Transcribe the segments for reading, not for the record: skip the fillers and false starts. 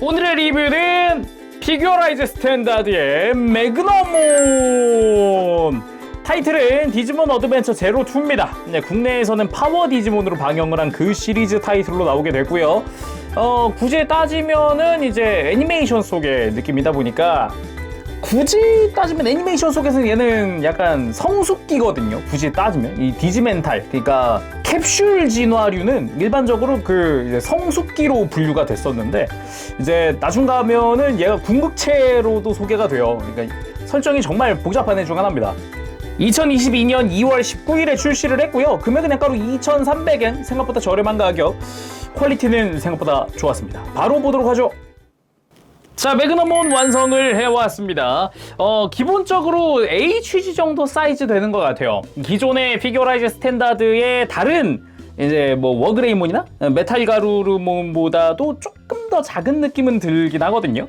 오늘의 리뷰는 피규어라이즈 스탠다드의 매그너몬. 타이틀은 디지몬 어드벤처 제로2입니다. 네, 국내에서는 파워 디지몬으로 방영을 한 그 시리즈 타이틀로 나오게 됐고요. 굳이 따지면은 이제 애니메이션 속의 느낌이다 보니까 굳이 따지면 애니메이션 속에서는 얘는 약간 성숙기거든요. 굳이 따지면 이 디지멘탈, 그러니까 캡슐 진화류는 일반적으로 그 이제 성숙기로 분류가 됐었는데 이제 나중 가면은 얘가 궁극체로도 소개가 돼요. 그러니까 설정이 정말 복잡한 애 중 하나입니다. 2022년 2월 19일에 출시를 했고요. 금액은 약가로 2,300엔, 생각보다 저렴한 가격. 퀄리티는 생각보다 좋았습니다. 바로 보도록 하죠. 자, 매그너몬 완성을 해왔습니다. 기본적으로 HG 정도 사이즈 되는 것 같아요. 기존의 피규어라이즈 스탠다드의 다른 이제 뭐 워그레이몬이나 메탈가루르몬보다도 조금 더 작은 느낌은 들긴 하거든요.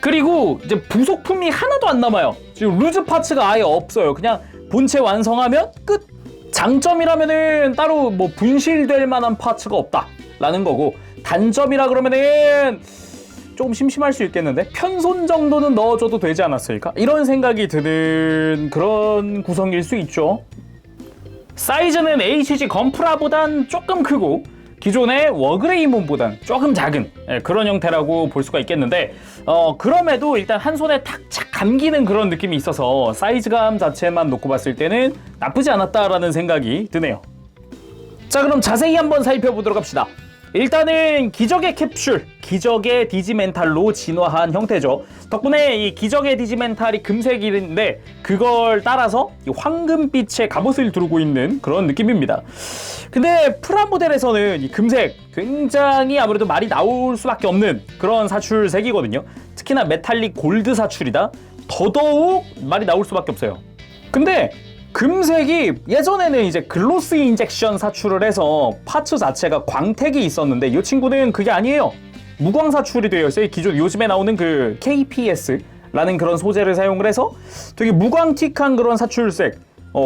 그리고 이제 부속품이 하나도 안 남아요. 지금 루즈 파츠가 아예 없어요. 그냥 본체 완성하면 끝! 장점이라면은 따로 뭐 분실될 만한 파츠가 없다라는 거고, 단점이라 그러면은 조금 심심할 수 있겠는데 편손 정도는 넣어줘도 되지 않았을까? 이런 생각이 드는 그런 구성일 수 있죠. 사이즈는 HG 건프라보단 조금 크고 기존의 워그레이몬보단 조금 작은 그런 형태라고 볼 수가 있겠는데 그럼에도 일단 한 손에 탁착 감기는 그런 느낌이 있어서 사이즈감 자체만 놓고 봤을 때는 나쁘지 않았다라는 생각이 드네요. 자, 그럼 자세히 한번 살펴보도록 합시다. 일단은 기적의 캡슐, 기적의 디지멘탈로 진화한 형태죠. 덕분에 이 기적의 디지멘탈이 금색인데 그걸 따라서 이 황금빛의 갑옷을 두르고 있는 그런 느낌입니다. 근데 프라모델에서는 이 금색 굉장히 아무래도 말이 나올 수밖에 없는 그런 사출색이거든요. 특히나 메탈릭 골드 사출이다. 더더욱 말이 나올 수밖에 없어요. 근데 금색이 예전에는 이제 글로스 인젝션 사출을 해서 파츠 자체가 광택이 있었는데 이 친구는 그게 아니에요. 무광 사출이 되어 있어요. 기존 요즘에 나오는 그 KPS라는 그런 소재를 사용을 해서 되게 무광틱한 그런 사출색,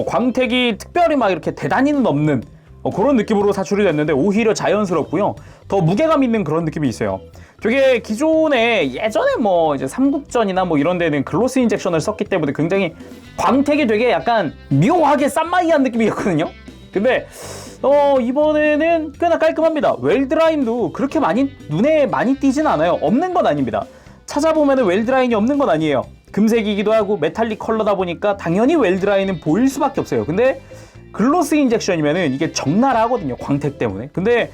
광택이 특별히 막 이렇게 대단히는 없는 그런 느낌으로 사출이 됐는데 오히려 자연스럽고요. 더 무게감 있는 그런 느낌이 있어요. 되게 기존에 예전에 뭐 이제 삼국전이나 뭐 이런 데는 글로스 인젝션을 썼기 때문에 굉장히 광택이 되게 약간 묘하게 쌈마이한 느낌이었거든요. 근데 이번에는 꽤나 깔끔합니다. 웰드라인도 그렇게 눈에 많이 띄진 않아요. 없는 건 아닙니다. 찾아보면 웰드라인이 없는 건 아니에요. 금색이기도 하고 메탈릭 컬러다 보니까 당연히 웰드라인은 보일 수밖에 없어요. 근데 글로스 인젝션이면은 이게 적나라하거든요. 광택 때문에. 근데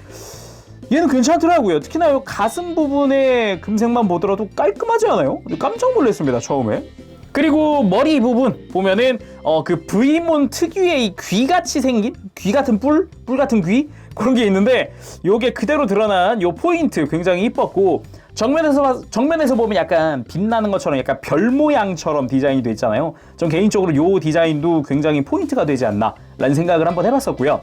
얘는 괜찮더라고요. 특히나 이 가슴 부분의 금색만 보더라도 깔끔하지 않아요? 깜짝 놀랐습니다, 처음에. 그리고 머리 부분 보면은 그 V몬 특유의 이 귀같이 생긴 귀 같은 뿔 같은 귀 그런 게 있는데 요게 그대로 드러난 요 포인트 굉장히 이뻤고 정면에서 보면 약간 빛나는 것처럼 약간 별 모양처럼 디자인이 돼 있잖아요. 전 개인적으로 요 디자인도 굉장히 포인트가 되지 않나 라는 생각을 한번 해봤었고요.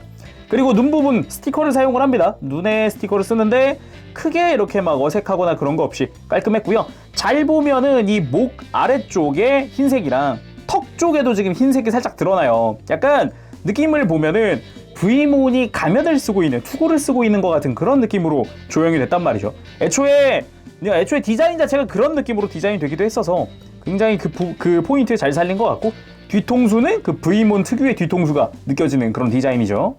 그리고 눈 부분 스티커를 사용을 합니다. 눈에 스티커를 쓰는데 크게 이렇게 막 어색하거나 그런 거 없이 깔끔했고요. 잘 보면은 이 목 아래쪽에 흰색이랑 턱 쪽에도 지금 흰색이 살짝 드러나요. 약간 느낌을 보면은 V몬이 가면을 쓰고 있는, 투구를 쓰고 있는 것 같은 그런 느낌으로 조형이 됐단 말이죠. 애초에 디자인 자체가 그런 느낌으로 디자인이 되기도 했어서 굉장히 그 포인트 잘 살린 것 같고, 뒤통수는 그 V몬 특유의 뒤통수가 느껴지는 그런 디자인이죠.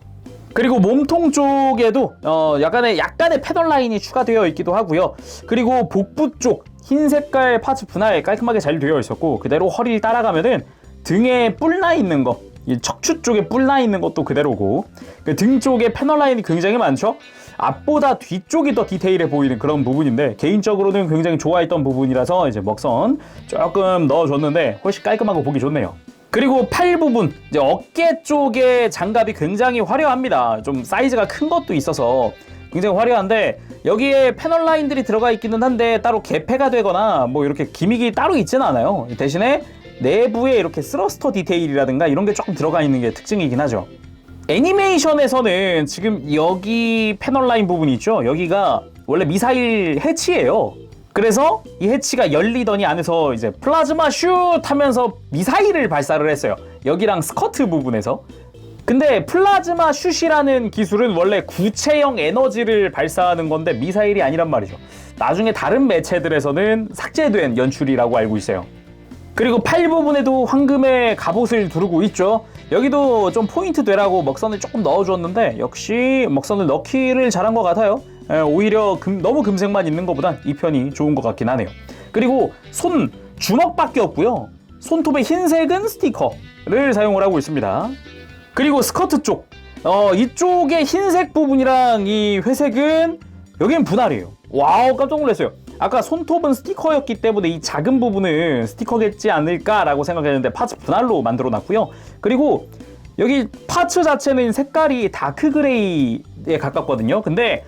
그리고 몸통 쪽에도 약간의 패널 라인이 추가되어 있기도 하고요. 그리고 복부 쪽 흰 색깔 파츠 분할 깔끔하게 잘 되어 있었고, 그대로 허리를 따라가면은 등에 뿔 나 있는 거, 이 척추 쪽에 뿔 나 있는 것도 그대로고, 그 등 쪽에 패널 라인이 굉장히 많죠. 앞보다 뒤쪽이 더 디테일해 보이는 그런 부분인데 개인적으로는 굉장히 좋아했던 부분이라서 이제 먹선 조금 넣어줬는데 훨씬 깔끔하고 보기 좋네요. 그리고 팔 부분, 이제 어깨 쪽에 장갑이 굉장히 화려합니다. 좀 사이즈가 큰 것도 있어서 굉장히 화려한데 여기에 패널 라인들이 들어가 있기는 한데 따로 개폐가 되거나 뭐 이렇게 기믹이 따로 있지는 않아요. 대신에 내부에 이렇게 스러스터 디테일이라든가 이런 게 조금 들어가 있는 게 특징이긴 하죠. 애니메이션에서는 지금 여기 패널 라인 부분이 있죠. 여기가 원래 미사일 해치예요. 그래서 이 해치가 열리더니 안에서 이제 플라즈마 슛 하면서 미사일을 발사를 했어요. 여기랑 스커트 부분에서. 근데 플라즈마 슛이라는 기술은 원래 구체형 에너지를 발사하는 건데 미사일이 아니란 말이죠. 나중에 다른 매체들에서는 삭제된 연출이라고 알고 있어요. 그리고 팔 부분에도 황금의 갑옷을 두르고 있죠. 여기도 좀 포인트 되라고 먹선을 조금 넣어주었는데 역시 먹선을 넣기를 잘한 것 같아요. 오히려 너무 금색만 있는 것보단 이 편이 좋은 것 같긴 하네요. 그리고 주먹밖에 없고요. 손톱의 흰색은 스티커를 사용을 하고 있습니다. 그리고 스커트 쪽, 이쪽의 흰색 부분이랑 이 회색은 여기는 분할이에요. 와우, 깜짝 놀랐어요. 아까 손톱은 스티커였기 때문에 이 작은 부분은 스티커겠지 않을까라고 생각했는데 파츠 분할로 만들어 놨고요. 그리고 여기 파츠 자체는 색깔이 다크 그레이에 가깝거든요. 근데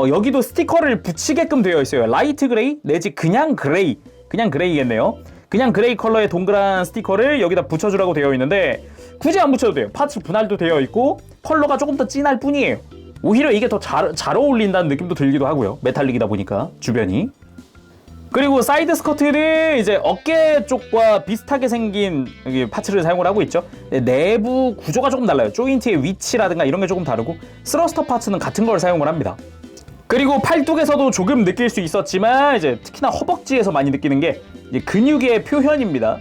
여기도 스티커를 붙이게끔 되어 있어요. 라이트 그레이 내지 그냥 그레이겠네요. 그냥 그레이 컬러의 동그란 스티커를 여기다 붙여주라고 되어 있는데 굳이 안 붙여도 돼요. 파츠 분할도 되어 있고 컬러가 조금 더 진할 뿐이에요. 오히려 이게 더 잘 어울린다는 느낌도 들기도 하고요. 메탈릭이다 보니까 주변이. 그리고 사이드 스커트는 이제 어깨 쪽과 비슷하게 생긴 파츠를 사용을 하고 있죠. 내부 구조가 조금 달라요. 조인트의 위치라든가 이런 게 조금 다르고 스러스터 파츠는 같은 걸 사용을 합니다. 그리고 팔뚝에서도 조금 느낄 수 있었지만 이제 특히나 허벅지에서 많이 느끼는 게 이제 근육의 표현입니다.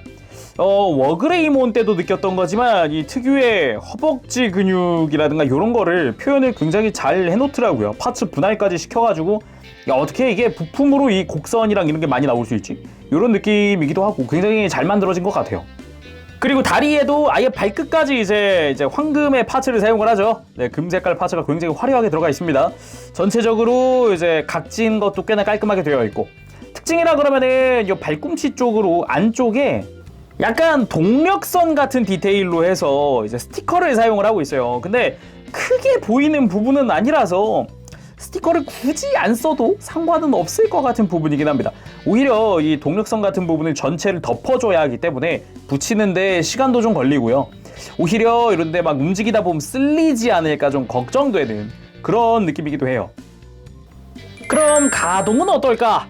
워그레이몬 때도 느꼈던 거지만 이 특유의 허벅지 근육이라든가 이런 거를 표현을 굉장히 잘 해놓더라고요. 파츠 분할까지 시켜가지고 야, 어떻게 이게 부품으로 이 곡선이랑 이런 게 많이 나올 수 있지? 이런 느낌이기도 하고 굉장히 잘 만들어진 것 같아요. 그리고 다리에도 아예 발끝까지 이제 황금의 파츠를 사용을 하죠. 네, 금색깔 파츠가 굉장히 화려하게 들어가 있습니다. 전체적으로 이제 각진 것도 꽤나 깔끔하게 되어 있고 특징이라 그러면은 이 발꿈치 쪽으로 안쪽에 약간 동력선 같은 디테일로 해서 이제 스티커를 사용을 하고 있어요. 근데 크게 보이는 부분은 아니라서 스티커를 굳이 안 써도 상관은 없을 것 같은 부분이긴 합니다. 오히려 이 동력선 같은 부분을 전체를 덮어줘야 하기 때문에 붙이는데 시간도 좀 걸리고요. 오히려 이런데 막 움직이다 보면 쓸리지 않을까 좀 걱정되는 그런 느낌이기도 해요. 그럼 가동은 어떨까?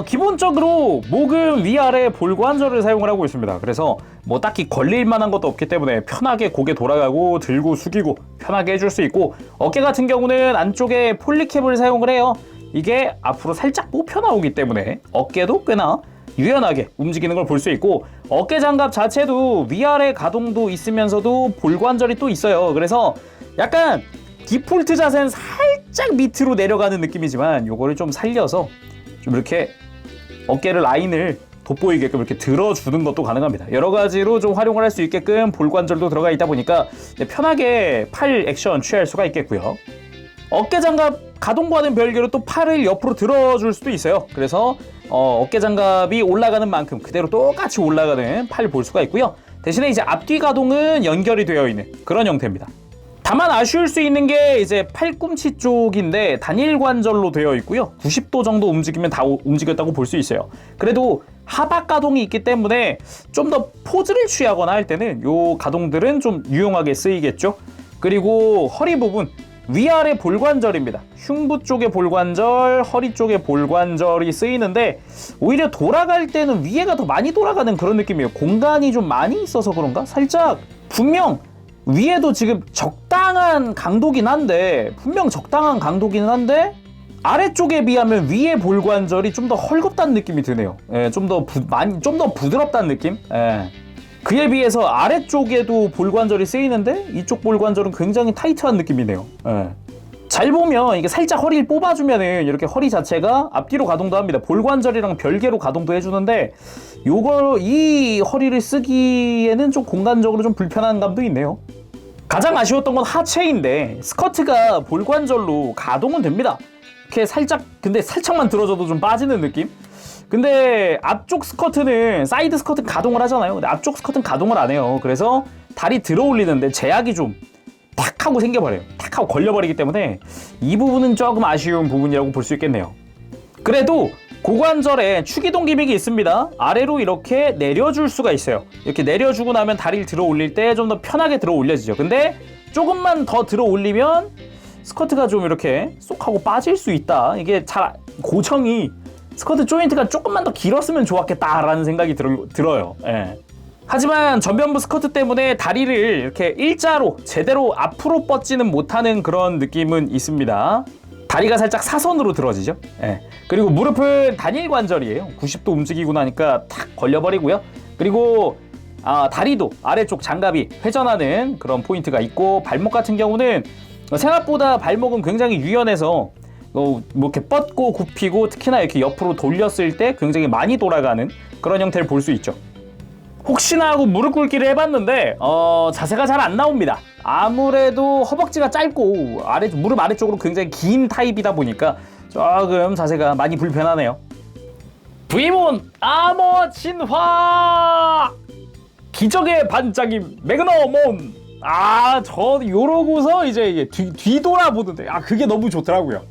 기본적으로 목은 위아래 볼관절을 사용을 하고 있습니다. 그래서 뭐 딱히 걸릴 만한 것도 없기 때문에 편하게 고개 돌아가고 들고 숙이고 편하게 해줄 수 있고 어깨 같은 경우는 안쪽에 폴리캡을 사용을 해요. 이게 앞으로 살짝 뽑혀 나오기 때문에 어깨도 꽤나 유연하게 움직이는 걸 볼 수 있고 어깨 장갑 자체도 위아래 가동도 있으면서도 볼관절이 또 있어요. 그래서 약간 디폴트 자세는 살짝 밑으로 내려가는 느낌이지만 요거를 좀 살려서 좀 이렇게 어깨를 라인을 돋보이게끔 이렇게 들어주는 것도 가능합니다. 여러 가지로 좀 활용을 할 수 있게끔 볼관절도 들어가 있다 보니까 편하게 팔 액션 취할 수가 있겠고요. 어깨 장갑 가동과는 별개로 또 팔을 옆으로 들어줄 수도 있어요. 그래서 어깨 장갑이 올라가는 만큼 그대로 똑같이 올라가는 팔 볼 수가 있고요. 대신에 이제 앞뒤 가동은 연결이 되어 있는 그런 형태입니다. 다만 아쉬울 수 있는 게 이제 팔꿈치 쪽인데 단일 관절로 되어 있고요. 90도 정도 움직이면 다 움직였다고 볼 수 있어요. 그래도 하박 가동이 있기 때문에 좀 더 포즈를 취하거나 할 때는 요 가동들은 좀 유용하게 쓰이겠죠. 그리고 허리 부분 위아래 볼관절입니다. 흉부 쪽의 볼관절, 허리 쪽의 볼관절이 쓰이는데 오히려 돌아갈 때는 위에가 더 많이 돌아가는 그런 느낌이에요. 공간이 좀 많이 있어서 그런가? 살짝 분명 위에도 지금 적당한 강도긴 한데 아래쪽에 비하면 위에 볼관절이 좀 더 헐겁다는 느낌이 드네요. 예, 좀 더 부드럽다는 느낌. 예. 그에 비해서 아래쪽에도 볼관절이 쓰이는데 이쪽 볼관절은 굉장히 타이트한 느낌이네요. 예. 잘 보면 이게 살짝 허리를 뽑아주면은 이렇게 허리 자체가 앞뒤로 가동도 합니다. 볼관절이랑 별개로 가동도 해주는데 이 허리를 쓰기에는 좀 공간적으로 좀 불편한 감도 있네요. 가장 아쉬웠던 건 하체인데 스커트가 볼관절로 가동은 됩니다. 이렇게 근데 살짝만 들어줘도 좀 빠지는 느낌? 근데 앞쪽 스커트는 사이드 스커트는 가동을 하잖아요. 근데 앞쪽 스커트는 가동을 안 해요. 그래서 다리 들어 올리는데 제약이 좀 탁 하고 생겨버려요. 탁 하고 걸려버리기 때문에 이 부분은 조금 아쉬운 부분이라고 볼 수 있겠네요. 그래도 고관절에 추기동 기믹이 있습니다. 아래로 이렇게 내려줄 수가 있어요. 이렇게 내려주고 나면 다리를 들어 올릴 때 좀 더 편하게 들어 올려지죠. 근데 조금만 더 들어 올리면 스커트가 좀 이렇게 쏙 하고 빠질 수 있다. 이게 고정이 스커트 조인트가 조금만 더 길었으면 좋았겠다라는 생각이 들어요. 예. 하지만 전면부 스커트 때문에 다리를 이렇게 일자로 제대로 앞으로 뻗지는 못하는 그런 느낌은 있습니다. 다리가 살짝 사선으로 들어지죠. 예. 그리고 무릎은 단일 관절이에요. 90도 움직이고 나니까 탁 걸려버리고요. 그리고 다리도 아래쪽 장갑이 회전하는 그런 포인트가 있고, 발목 같은 경우는 생각보다 발목은 굉장히 유연해서 뭐 이렇게 뻗고 굽히고 특히나 이렇게 옆으로 돌렸을 때 굉장히 많이 돌아가는 그런 형태를 볼 수 있죠. 혹시나 하고 무릎 꿇기를 해봤는데 자세가 잘 안 나옵니다. 아무래도 허벅지가 짧고 무릎 아래쪽으로 굉장히 긴 타입이다 보니까 조금 자세가 많이 불편하네요. 브이몬 아머 진화! 기적의 반짝임 매그너몬! 저 요러고서 이제 뒤돌아보는데 그게 너무 좋더라고요.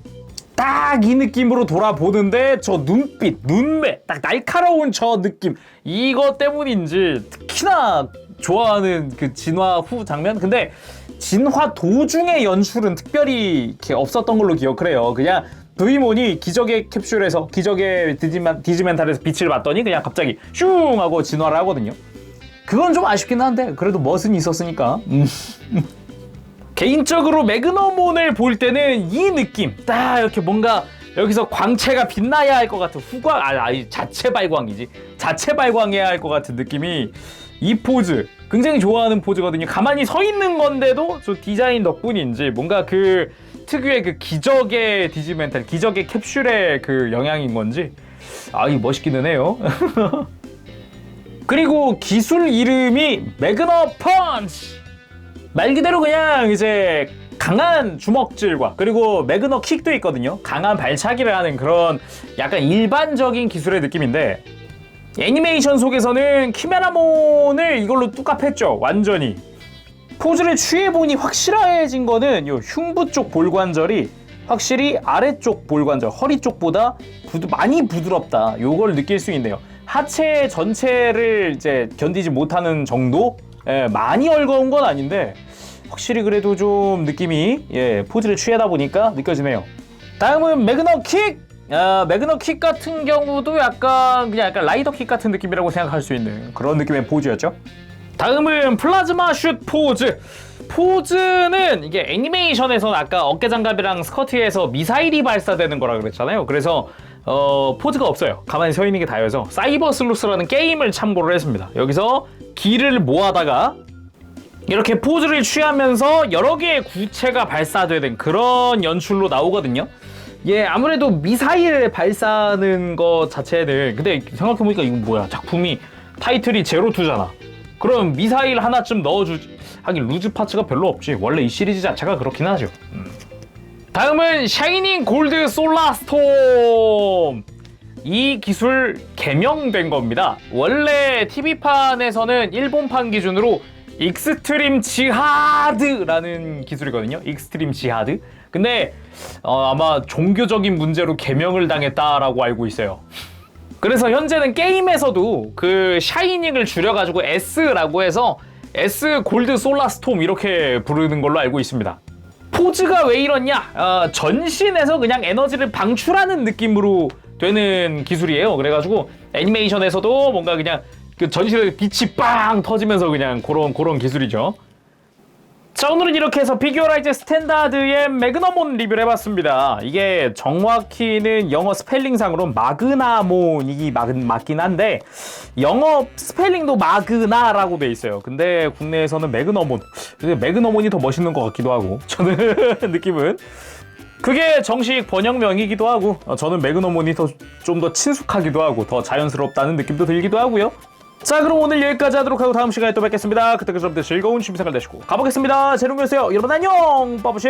딱 이 느낌으로 돌아보는데 저 눈빛, 눈매, 딱 날카로운 저 느낌, 이거 때문인지 특히나 좋아하는 그 진화 후 장면. 근데 진화 도중의 연출은 특별히 이렇게 없었던 걸로 기억을 해요. 그냥 브이몬이 기적의 캡슐에서, 기적의 디지멘탈에서 빛을 봤더니 그냥 갑자기 슝 하고 진화를 하거든요. 그건 좀 아쉽긴 한데 그래도 멋은 있었으니까. 개인적으로 매그너몬을 볼 때는 이 느낌, 딱 이렇게 뭔가 여기서 광채가 빛나야 할 것 같은 후광, 자체 발광이지, 자체 발광해야 할 것 같은 느낌이, 이 포즈 굉장히 좋아하는 포즈거든요. 가만히 서 있는 건데도 저 디자인 덕분인지 뭔가 그 특유의 그 기적의 디지멘탈, 기적의 캡슐의 그 영향인 건지 이 멋있기는 해요. 그리고 기술 이름이 매그너 펀치! 말 그대로 그냥 이제 강한 주먹질과, 그리고 매그너 킥도 있거든요. 강한 발차기를 하는 그런 약간 일반적인 기술의 느낌인데, 애니메이션 속에서는 키메라몬을 이걸로 뚝갑했죠. 완전히. 포즈를 취해보니 확실해진 거는 요 흉부 쪽 볼관절이 확실히 아래쪽 볼관절, 허리 쪽보다 많이 부드럽다, 요걸 느낄 수 있네요. 하체 전체를 이제 견디지 못하는 정도? 많이 얽어온 건 아닌데 확실히 그래도 좀 느낌이 포즈를 취하다 보니까 느껴지네요. 다음은 매그너 킥! 매그너 킥 같은 경우도 약간 라이더 킥 같은 느낌이라고 생각할 수 있는 그런 느낌의 포즈였죠. 다음은 플라즈마 슛 포즈. 포즈는 이게 애니메이션에서는 아까 어깨장갑이랑 스커트에서 미사일이 발사되는 거라 그랬잖아요. 그래서 포즈가 없어요. 가만히 서 있는 게 다여서 사이버 슬루스라는 게임을 참고를 했습니다. 여기서 기를 모아다가 이렇게 포즈를 취하면서 여러 개의 구체가 발사되는 그런 연출로 나오거든요. 아무래도 미사일 발사하는 것 자체는, 근데 생각해보니까 이건 뭐야, 작품이 타이틀이 제로2잖아. 그럼 미사일 하나쯤 넣어주지. 하긴 루즈 파츠가 별로 없지. 원래 이 시리즈 자체가 그렇긴 하죠. 다음은 샤이닝 골드 솔라 스톰. 이 기술 개명된 겁니다. 원래 TV판에서는 일본판 기준으로 익스트림 지하드라는 기술이거든요. 익스트림 지하드. 근데 아마 종교적인 문제로 개명을 당했다라고 알고 있어요. 그래서 현재는 게임에서도 그 샤이닝을 줄여가지고 S라고 해서 S 골드 솔라 스톰 이렇게 부르는 걸로 알고 있습니다. 포즈가 왜 이러냐? 전신에서 그냥 에너지를 방출하는 느낌으로 되는 기술이에요. 그래가지고 애니메이션에서도 뭔가 그냥 그 전신에 빛이 빵 터지면서 그냥 그런 기술이죠. 자, 오늘은 이렇게 해서 피규어라이즈 스탠다드의 매그너몬 리뷰를 해봤습니다. 이게 정확히는 영어 스펠링상으로 마그나몬이 맞긴 한데 영어 스펠링도 마그나라고 돼 있어요. 근데 국내에서는 매그너몬. 매그너몬이 더 멋있는 것 같기도 하고, 저는 느낌은 그게 정식 번역명이기도 하고, 저는 매그너몬이 좀 더 친숙하기도 하고 더 자연스럽다는 느낌도 들기도 하고요. 자, 그럼 오늘 여기까지 하도록 하고 다음 시간에 또 뵙겠습니다. 그때까지 여러분들 즐거운 취미생활 되시고 가보겠습니다. 제롱이었어요. 여러분 안녕. 빠바시.